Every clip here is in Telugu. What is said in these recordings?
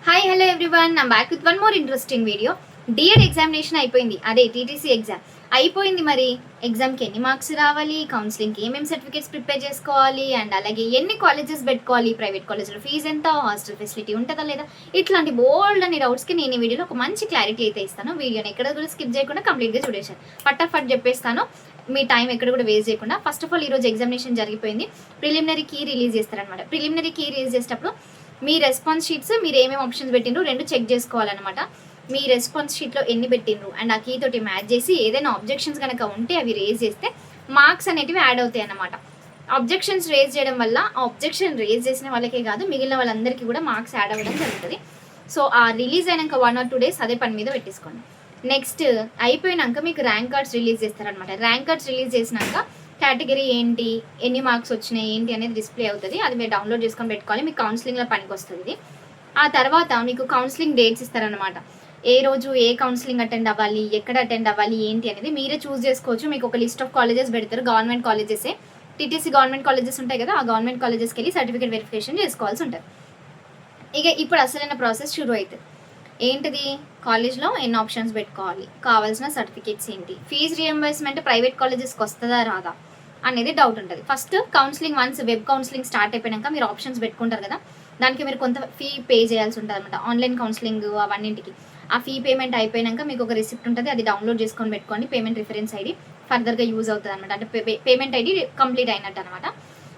Hi hello everyone, I'm back with one more interesting video. DEd examination అయిపోయింది, అదే టీటీసీ ఎగ్జామ్ అయిపోయింది. మరి ఎగ్జామ్కి ఎన్ని మార్క్స్ రావాలి, కౌన్సిలింగ్కి ఏమేమి సర్టిఫికేట్స్ ప్రిపేర్ చేసుకోవాలి, అండ్ అలాగే ఎన్ని కాలేజెస్ పెట్టుకోవాలి, ప్రైవేట్ కాలేజ్లో ఫీజు ఎంత, హాస్టల్ ఫెసిలిటీ ఉంటుందా లేదా, ఇట్లాంటి బోల్డ్ అనే డౌట్స్కి నేను ఈ వీడియోలో ఒక మంచి క్లారిటీ అయితే ఇస్తాను. వీడియోని ఎక్కడ కూడా స్కిప్ చేయకుండా కంప్లీట్గా చూడేశాను, ఫటాఫట్ చెప్పేస్తాను. మీ టైం ఎక్కడ కూడా వేస్ట్ చేయకుండా. ఫస్ట్ ఆఫ్ ఆల్ ఈరోజు ఎగ్జామినేషన్ జరిగిపోయింది. ప్రిలిమినరీ కీ రిలీజ్ చేస్తారనమాట. ప్రిలిమినరీ కీ రిలీజ్ చేసేటప్పుడు మీ రెస్పాన్స్ షీట్స్ మీరు ఏమేమి ఆప్షన్స్ పెట్టిండ్రు రెండు చెక్ చేసుకోవాలన్నమాట. మీ రెస్పాన్స్ షీట్లో ఎన్ని పెట్టిండ్రు అండ్ ఆ కీ తోటి మ్యాచ్ చేసి ఏదైనా ఆబ్జెక్షన్స్ కనుక ఉంటే అవి రేజ్ చేస్తే మార్క్స్ అనేటివి యాడ్ అవుతాయి అన్నమాట. ఆబ్జెక్షన్స్ రేజ్ చేయడం వల్ల ఆ ఆబ్జెక్షన్ రేజ్ చేసిన వాళ్ళకే కాదు మిగిలిన వాళ్ళందరికీ కూడా మార్క్స్ యాడ్ అవ్వడం జరుగుతుంది. సో ఆ రిలీజ్ అయినాక 1 or 2 days అదే పని మీద పెట్టేసుకోండి. నెక్స్ట్ అయిపోయినాక మీకు ర్యాంక్ కార్డ్స్ రిలీజ్ చేస్తారనమాట. ర్యాంక్ కార్డ్స్ రిలీజ్ చేసినాక కేటగిరీ ఏంటి, ఎన్ని మార్క్స్ వచ్చినాయి ఏంటి అనేది డిస్ప్లే అవుతుంది. అది మీరు డౌన్లోడ్ చేసుకొని పెట్టుకోవాలి, మీకు కౌన్సిలింగ్లో పనికి వస్తుంది. ఆ తర్వాత మీకు కౌన్సిలింగ్ డేట్స్ ఇస్తారనమాట. ఏ రోజు ఏ కౌన్సిలింగ్ అటెండ్ అవ్వాలి, ఎక్కడ అటెండ్ అవ్వాలి ఏంటి అనేది మీరే చూస్ చేసుకోవచ్చు. మీకు ఒక లిస్ట్ ఆఫ్ కాలేజెస్ పెడతారు, గవర్నమెంట్ కాలేజెసే. టీటీసీ గవర్నమెంట్ కాలేజెస్ ఉంటాయి కదా, ఆ గవర్నమెంట్ కాలేజెస్కి వెళ్ళి సర్టిఫికేట్ వెరిఫికేషన్ చేసుకోవాల్సి ఉంటుంది. ఇక ఇప్పుడు అసలైన ప్రాసెస్ షురూ అవుతుంది. ఏంటిది, కాలేజ్లో ఎన్ని ఆప్షన్స్ పెట్టుకోవాలి, కావాల్సిన సర్టిఫికేట్స్ ఏంటి, ఫీజు రియంబర్స్మెంట్ ప్రైవేట్ కాలేజెస్కి వస్తుందా రాదా అనేది డౌట్ ఉంటుంది. First counselling once web counselling start అయిపోయాక మీరు ఆప్షన్స్ పెట్టుకుంటారు కదా, దానికి మీరు కొంత ఫీ పే చేయాల్సి ఉంటుంది అనమాట. ఆన్లైన్ కౌన్సిలింగ్ అవన్నింటికి ఆ ఫీ పేమెంట్ అయిపోయాక మీకు ఒక రిసిప్ట్ ఉంటుంది, అది డౌన్లోడ్ చేసుకొని పెట్టుకోండి. పేమెంట్ రిఫరెన్స్ ఐడి ఫర్దర్గా యూజ్ అవుతుంది అనమాట. అంటే పేమెంట్ ఐడి కంప్లీట్ అయినట్టు అనమాట.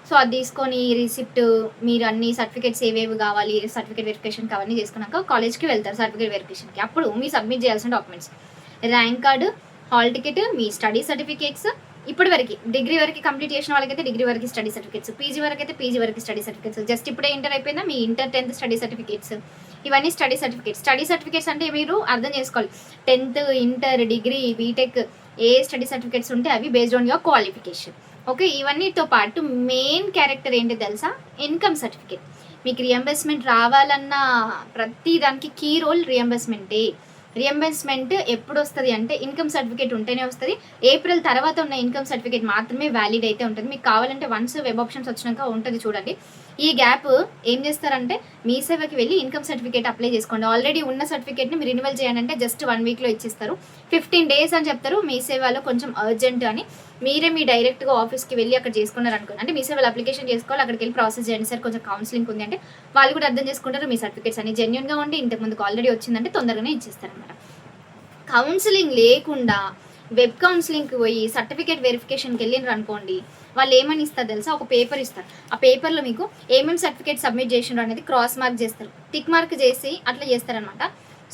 సో అది తీసుకొని రిసిప్ట్ మీరు అన్ని సర్టిఫికేట్స్ ఏవేవి కావాలి, సర్టిఫికేట్ వెరిఫికేషన్కి అవన్నీ చేసుకున్నాక కాలేజ్కి వెళ్తారు సర్టిఫికేట్ వెరిఫికేషన్కి. అప్పుడు మీ సబ్మిట్ చేయాల్సిన documents rank card, hall ticket, మీ స్టడీ సర్టిఫికేట్స్. ఇప్పటి వరకు డిగ్రీ వరకు కంప్లీట్ చేసిన వాళ్ళకైతే డిగ్రీ వరకు స్టడీ సర్టిఫికేట్స్, పీజీ వరకు అయితే పీజీ వరకు స్టడీ సర్టిఫికేట్స్, జస్ట్ ఇప్పుడే ఇంటర్ అయిపోయిందా మీ ఇంటర్ 10th స్టడీ సర్టిఫికేట్స్, ఇవన్నీ స్టడీ సర్టిఫికేట్స్. స్టడీ సర్టిఫికేట్స్ అంటే మీరు అర్థం చేసుకోవాలి, 10th, ఇంటర్, డిగ్రీ, బీటెక్ ఏ స్టడీ సర్టిఫికేట్స్ ఉంటే అవి based on your qualification. Okay, ఇవన్నీతో పాటు మెయిన్ క్యారెక్టర్ ఏంటి తెలుసా, ఇన్కమ్ సర్టిఫికేట్. మీకు రియంబర్స్మెంట్ రావాలన్న ప్రతి దానికి కీ రోల్ రియంబర్స్మెంటే. రియంబర్స్మెంట్ ఎప్పుడు వస్తుంది అంటే ఇన్కమ్ సర్టిఫికేట్ ఉంటేనే వస్తుంది. ఏప్రిల్ తర్వాత ఉన్న ఇన్కమ్ సర్టిఫికేట్ మాత్రమే వ్యాలిడ్ అయితే ఉంటుంది. మీకు కావాలంటే వన్స్ వెబ్ ఆప్షన్స్ వచ్చినాక ఉంటుంది చూడండి. ఈ గ్యాప్ ఏం చేస్తారంటే మీ సేవకి వెళ్ళి ఇన్కమ్ సర్టిఫికేట్ అప్లై చేసుకోండి. ఆల్రెడీ ఉన్న సర్టిఫికేట్ని మీరు రినివల్ చేయాలంటే జస్ట్ 1 weekలో ఇచ్చేస్తారు. 15 days అని చెప్తారు. మీ సేవలో కొంచెం అర్జెంట్ అని మీరే మీ డైరెక్ట్గా ఆఫీస్కి వెళ్ళి అక్కడ చేసుకున్నారు అనుకోండి. అంటే మీ సేవలు అప్లికేషన్ చేసుకోవాలి, అక్కడికి వెళ్ళి ప్రాసెస్ చేయండి. సార్ కొంచెం కౌన్సిలింగ్ ఉంది అంటే వాళ్ళు కూడా అర్థం చేసుకుంటారు. మీ సర్టిఫికేట్స్ అన్ని జెన్యున్గా ఉండి ఇంతకుముందుకు ఆల్రెడీ వచ్చిందంటే తొందరగానే ఇచ్చేస్తారనమాట. కౌన్సిలింగ్ లేకుండా వెబ్ కౌన్సిలింగ్కి పోయి సర్టిఫికేట్ వెరిఫికేషన్కి వెళ్ళినారు అనుకోండి, వాళ్ళు ఏమని ఇస్తారు తెలుసా, ఒక పేపర్ ఇస్తారు. ఆ పేపర్లో మీకు ఏమేమి సర్టిఫికేట్ సబ్మిట్ చేసినారు అనేది క్రాస్ మార్క్ చేస్తారు, టిక్ మార్క్ చేసి అట్లా చేస్తారనమాట.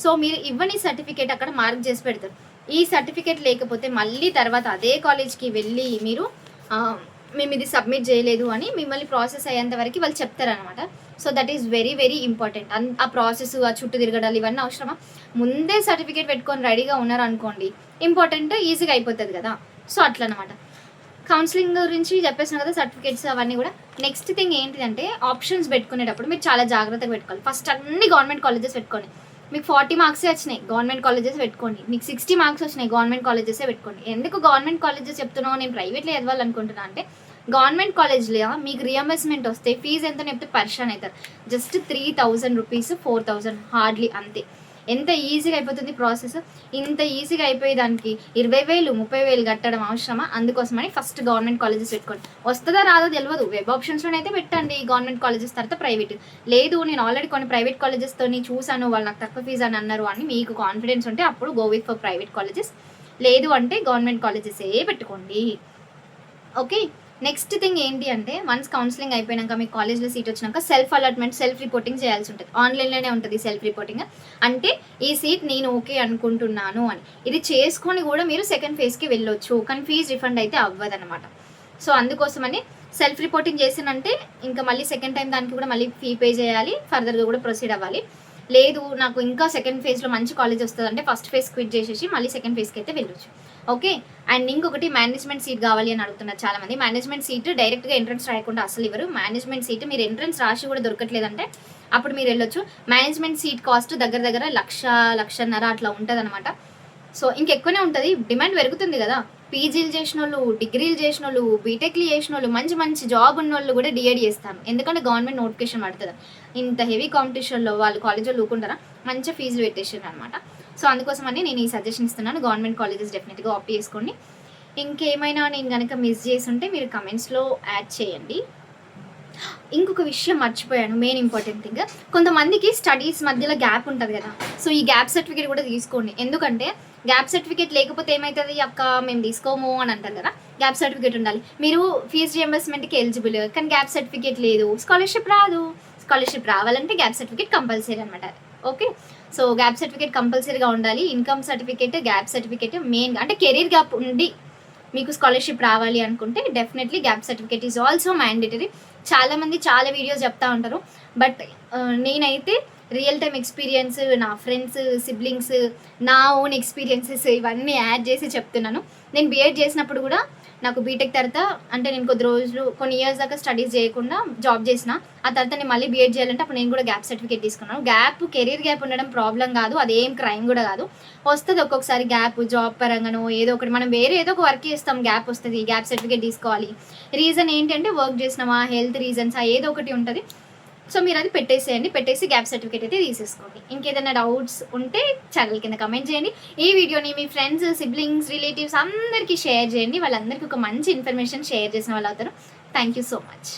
సో మీరు ఇవ్వని సర్టిఫికేట్ అక్కడ మార్క్ చేసి పెడతారు. ఈ సర్టిఫికేట్ లేకపోతే మళ్ళీ తర్వాత అదే కాలేజ్కి వెళ్ళి మీరు మేము ఇది సబ్మిట్ చేయలేదు అని మిమ్మల్ని ప్రాసెస్ అయ్యేంత వరకు వాళ్ళు చెప్తారనమాట. So that is very very important. ఆ ప్రాసెస్, ఆ చుట్టూ తిరగడాలు ఇవన్నీ అవసరమా? ముందే సర్టిఫికేట్ పెట్టుకొని రెడీగా ఉన్నారనుకోండి, ఇంపార్టెంట్ ఈజీగా అయిపోతుంది కదా. సో అట్లా అనమాట. కౌన్సిలింగ్ గురించి చెప్పేసాను కదా, సర్టిఫికేట్స్ అవన్నీ కూడా. నెక్స్ట్ థింగ్ ఏంటిదంటే ఆప్షన్స్ పెట్టుకునేటప్పుడు మీరు చాలా జాగ్రత్తగా పెట్టుకోవాలి. ఫస్ట్ అన్ని గవర్నమెంట్ కాలేజెస్ పెట్టుకోండి. మీకు 40 marks వచ్చినాయి, గవర్నమెంట్ కాలేజెస్ పెట్టుకోండి. మీకు 60 marks వచ్చినాయి, గవర్నమెంట్ కాలేజెసే పెట్టుకోండి. ఎందుకు గవర్నమెంట్ కాలేజెస్ చెప్తున్నావు, నేను ప్రైవేట్లో చదవాలనుకుంటున్నా అంటే, గవర్నమెంట్ కాలేజ్లో మీకు రియంబర్స్మెంట్ వస్తే ఫీజు ఎంత చెప్తే పరిశాన్ అవుతారు. జస్ట్ 3,000 rupees, 4,000 హార్డ్లీ అంతే. ఎంత ఈజీగా అయిపోతుంది ప్రాసెస్. ఇంత ఈజీగా అయిపోయేదానికి 20,000, 30,000 కట్టడం అవసరమా? అందుకోసమని ఫస్ట్ గవర్నమెంట్ కాలేజెస్ పెట్టుకోండి. వస్తుందా రాదో తెలియదు, వెబ్ ఆప్షన్స్లోనైతే పెట్టండి గవర్నమెంట్ కాలేజెస్, తర్వాత ప్రైవేట్. లేదు నేను ఆల్రెడీ కొన్ని ప్రైవేట్ కాలేజెస్తో చూసాను, వాళ్ళు నాకు తక్కువ ఫీజు అని అన్నారు అని మీకు కాన్ఫిడెన్స్ ఉంటే అప్పుడు go with for private colleges. లేదు అంటే గవర్నమెంట్ కాలేజెసే పెట్టుకోండి. ఓకే, నెక్స్ట్ థింగ్ ఏంటి అంటే వన్స్ కౌన్సిలింగ్ అయిపోయాక మీకు కాలేజ్లో సీట్ వచ్చినాక సెల్ఫ్ అలాట్మెంట్, సెల్ఫ్ రిపోర్టింగ్ చేయాల్సి ఉంటుంది. ఆన్లైన్లోనే ఉంటుంది సెల్ఫ్ రిపోర్టింగ్. అంటే ఈ సీట్ నేను ఓకే అనుకుంటున్నాను అని ఇది చేసుకొని కూడా మీరు సెకండ్ ఫేజ్కి వెళ్ళొచ్చు, కానీ ఫీజు రిఫండ్ అయితే అవ్వదన్నమాట. సో అందుకోసమని సెల్ఫ్ రిపోర్టింగ్ చేసినంటే ఇంకా మళ్ళీ సెకండ్ టైం దానికి కూడా మళ్ళీ ఫీ పే చేయాలి, ఫర్దర్గా కూడా ప్రొసీడ్ అవ్వాలి. లేదు నాకు ఇంకా సెకండ్ ఫేజ్లో మంచి కాలేజ్ వస్తుంది అంటే ఫస్ట్ ఫేజ్ క్విట్ చేసేసి మళ్ళీ సెకండ్ ఫేజ్కి అయితే వెళ్ళొచ్చు. ఓకే, అండ్ ఇంకొకటి మేనేజ్మెంట్ సీట్ కావాలి అని అడుగుతున్నారు చాలామంది. మేనేజ్మెంట్ సీట్ డైరెక్ట్గా ఎంట్రన్స్ రాయకుండా అసలు ఇవ్వరు. మేనేజ్మెంట్ సీట్ మీరు ఎంట్రన్స్ రాసి కూడా దొరకట్లేదంటే అప్పుడు మీరు వెళ్ళొచ్చు. మేనేజ్మెంట్ సీట్ కాస్ట్ దగ్గర దగ్గర 1,00,000, 1,50,000 అట్లా ఉంటుంది అనమాట. సో ఇంకెక్కువనే ఉంటుంది, డిమాండ్ పెరుగుతుంది కదా. పీజీలు చేసినోళ్ళు, డిగ్రీలు చేసినోళ్ళు, బీటెక్‌లు చేసినోళ్ళు, మంచి మంచి జాబ్ ఉన్నోళ్ళు కూడా డీఎడ్ చేస్తారు. ఎందుకంటే గవర్నమెంట్ నోటిఫికేషన్ పడతది. ఇంత హెవీ కాంపిటీషన్‌లో వాళ్ళు కాలేజోళ్ళు ఊరుకుంటారా? మంచిగా ఫీజులు పెట్టేసిండ్రనమాట. సో, అందుకోసమని నేను ఈ సజెషన్ ఇస్తున్నాను. గవర్నమెంట్ కాలేజెస్ డెఫినిట్‌గా ఆప్ట్ చేసుకోండి. ఇంకేమైనా నేను గనక మిస్ చేసుంటే మీరు కమెంట్స్‌లో యాడ్ చేయండి. ఇంకొక విషయం మర్చిపోయాను, మెయిన్ ఇంపార్టెంట్ థింగ్. కొంతమందికి స్టడీస్ మధ్యలో గ్యాప్ ఉంటది కదా! సో, ఈ గ్యాప్ సర్టిఫికేట్ కూడా తీసుకోండి. ఎందుకంటే గ్యాప్ సర్టిఫికేట్ లేకపోతే ఏమైతది, "అక్క మేము తీసుకోము" అని అంటారు కదా! గ్యాప్ సర్టిఫికేట్ ఉండాలి. మీరు ఫీజ్ రియంబర్స్‌మెంట్‌కి ఎలిజిబుల్, కానీ గ్యాప్ సర్టిఫికేట్ లేదు, స్కాలర్‌షిప్ రాదు. స్కాలర్‌షిప్ రావాలంటే గ్యాప్ సర్టిఫికేట్ కంపల్సరీ అనమాట. ఓకే. సో, గ్యాప్ సర్టిఫికేట్ కంపల్సరీగా ఉండాలి. ఇన్‌కమ్ సర్టిఫికేట్, గ్యాప్ సర్టిఫికేట్ మెయిన్‌గా, అంటే కెరీర్ గ్యాప్ ఉండి మీకు స్కాలర్‌షిప్ రావాలి అనుకుంటే definitely gap certificate is also mandatory. చాలామంది చాలా వీడియోస్ చెప్తా ఉంటారు. బట్ నేనైతే రియల్ టైమ్ ఎక్స్పీరియన్స్, నా ఫ్రెండ్స్, సిబ్లింగ్స్, నా ఓన్ ఎక్స్పీరియన్సెస్ ఇవన్నీ యాడ్ చేసి చెప్తున్నాను. నేను బీఎడ్ చేసినప్పుడు కూడా నాకు బీటెక్ తర్వాత, అంటే నేను కొద్ది రోజులు కొన్ని ఇయర్స్ దాకా స్టడీస్ చేయకుండా జాబ్ చేసిన. ఆ తర్వాత నేను మళ్ళీ బీఎడ్ చేయాలంటే అప్పుడు నేను కూడా గ్యాప్ సర్టిఫికేట్ తీసుకున్నాను. గ్యాప్, కెరీర్ గ్యాప్ ఉండడం ప్రాబ్లం కాదు, అదేం క్రైమ్ కూడా కాదు. వస్తుంది ఒక్కొక్కసారి గ్యాప్, జాబ్ పరంగానో ఏదో ఒకటి, మనం వేరే ఏదో ఒక వర్క్ చేస్తాం, గ్యాప్ వస్తుంది, గ్యాప్ సర్టిఫికేట్ తీసుకోవాలి. రీజన్ ఏంటంటే వర్క్ చేసినామా, హెల్త్ రీజన్స్, ఏదో ఒకటి ఉంటుంది. సో, మీరు అది పెట్టేసేయండి. పెట్టేసి గ్యాప్ సర్టిఫికేట్ అయితే తీసేసుకోండి. ఇంకేదైనా డౌట్స్ ఉంటే ఛానల్ కింద కమెంట్ చేయండి. ఈ వీడియోని మీ ఫ్రెండ్స్, సిబ్లింగ్స్, రిలేటివ్స్ అందరికీ షేర్ చేయండి. వాళ్ళందరికీ ఒక మంచి ఇన్ఫర్మేషన్ షేర్ చేసిన వాళ్ళు అవుతారు. Thank you so much.